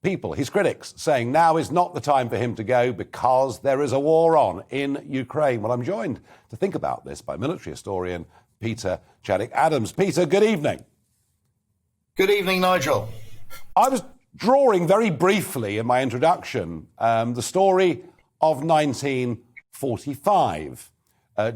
people, his critics, saying now is not the time for him to go because there is a war on in Ukraine. Well, I'm joined to think about this by military historian Peter Chadwick-Adams. Peter, good evening. Good evening, Nigel. I was drawing very briefly in my introduction the story of 1945.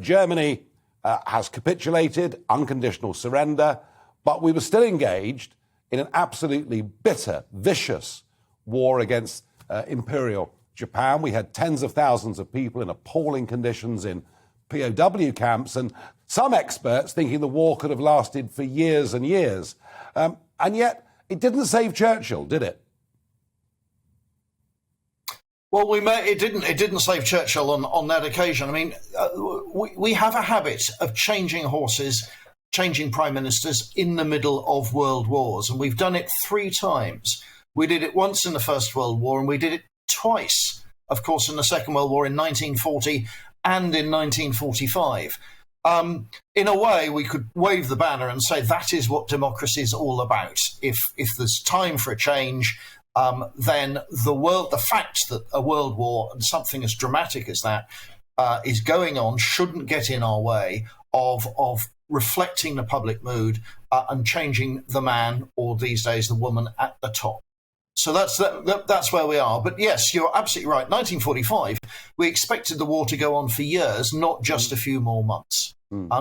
Germany has capitulated, unconditional surrender, but we were still engaged in an absolutely bitter, vicious war against Imperial Japan. We had tens of thousands of people in appalling conditions in POW camps, and some experts thinking the war could have lasted for years and years. And yet, it didn't save Churchill, did it? Well, it didn't save Churchill on that occasion. I mean, we have a habit of changing horses, changing prime ministers in the middle of world wars, and we've done it 3 times. We did it once in the First World War, and we did it twice, of course, in the Second World War in 1940 and in 1945. In a way, we could wave the banner and say that is what democracy is all about. If there's time for a change, then the fact that a world war and something as dramatic as that is going on shouldn't get in our way of reflecting the public mood and changing the man, or these days the woman, at the top. So that's where we are. But yes, you're absolutely right. 1945, we expected the war to go on for years, not just a few more months.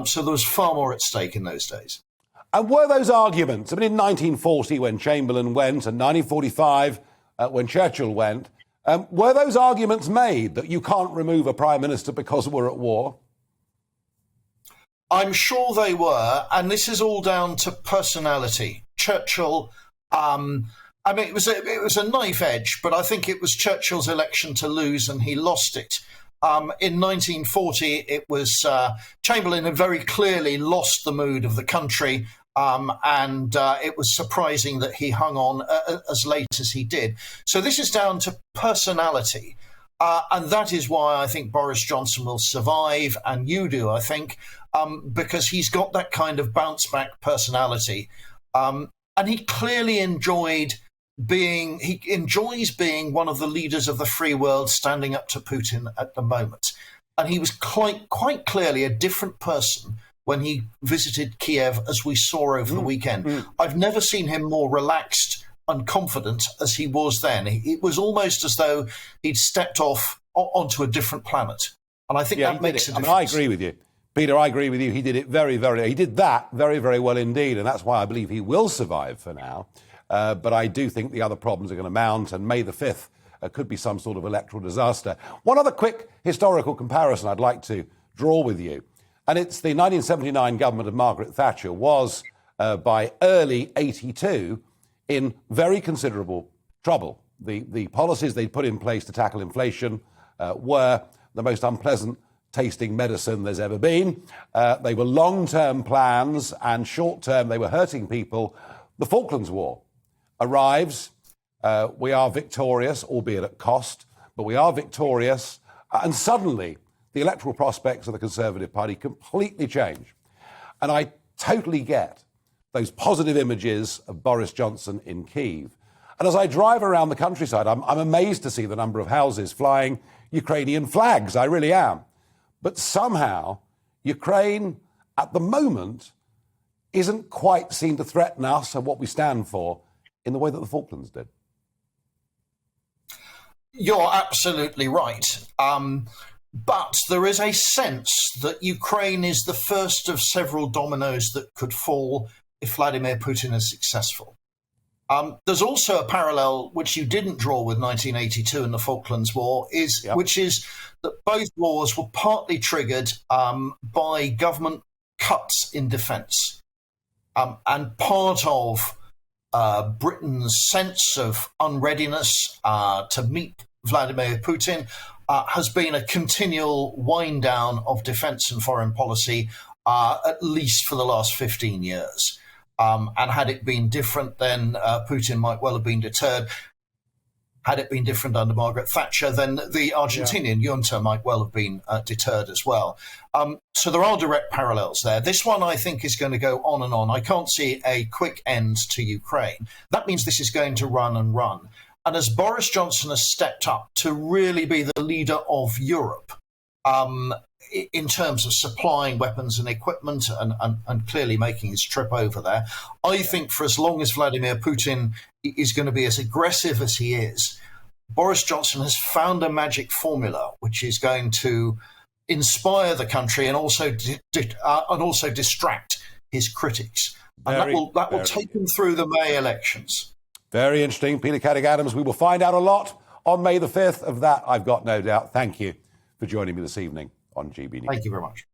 So there was far more at stake in those days. And were those arguments, I mean, in 1940 when Chamberlain went and 1945 when Churchill went, were those arguments made that you can't remove a prime minister because we're at war? I'm sure they were, and this is all down to personality. Churchill, I mean, it was a knife edge, but I think it was Churchill's election to lose, and he lost it. In 1940, it was Chamberlain had very clearly lost the mood of the country, and it was surprising that he hung on as late as he did. So this is down to personality, and that is why I think Boris Johnson will survive, and you do, I think, because he's got that kind of bounce-back personality, and he clearly enjoys being one of the leaders of the free world standing up to Putin at the moment. And he was quite clearly a different person when he visited Kiev, as we saw over the weekend. I've never seen him more relaxed and confident as he was then. It was almost as though he'd stepped off onto a different planet. And I think that makes a difference. I agree with you. Peter, I agree with you. He did it he did that very, very well indeed. And that's why I believe he will survive for now. But I do think the other problems are going to mount, and May the 5th could be some sort of electoral disaster. One other quick historical comparison I'd like to draw with you, and it's the 1979 government of Margaret Thatcher was, by early 82, in very considerable trouble. The policies they put in place to tackle inflation were the most unpleasant tasting medicine there's ever been. They were long-term plans, and short-term they were hurting people. The Falklands War arrives. We are victorious, albeit at cost, but we are victorious. And suddenly, the electoral prospects of the Conservative Party completely change. And I totally get those positive images of Boris Johnson in Kyiv. And as I drive around the countryside, I'm amazed to see the number of houses flying Ukrainian flags. I really am. But somehow, Ukraine, at the moment, isn't quite seen to threaten us and what we stand for in the way that the Falklands did. You're absolutely right. But there is a sense that Ukraine is the first of several dominoes that could fall if Vladimir Putin is successful. There's also a parallel which you didn't draw with 1982 and the Falklands War, which is that both wars were partly triggered by government cuts in defence. And part of Britain's sense of unreadiness to meet Vladimir Putin has been a continual wind down of defence and foreign policy, at least for the last 15 years. And had it been different, then Putin might well have been deterred. Had it been different under Margaret Thatcher, then the Argentinian junta might well have been deterred as well. So there are direct parallels there. This one, I think, is going to go on and on. I can't see a quick end to Ukraine. That means this is going to run and run. And as Boris Johnson has stepped up to really be the leader of Europe, in terms of supplying weapons and equipment and clearly making his trip over there, I think for as long as Vladimir Putin is going to be as aggressive as he is, Boris Johnson has found a magic formula which is going to inspire the country and also distract his critics. And that will take him through the May elections. Very interesting. Peter Caddick-Adams, we will find out a lot on May the 5th. Of that, I've got no doubt. Thank you for joining me this evening on GB News. Thank you very much.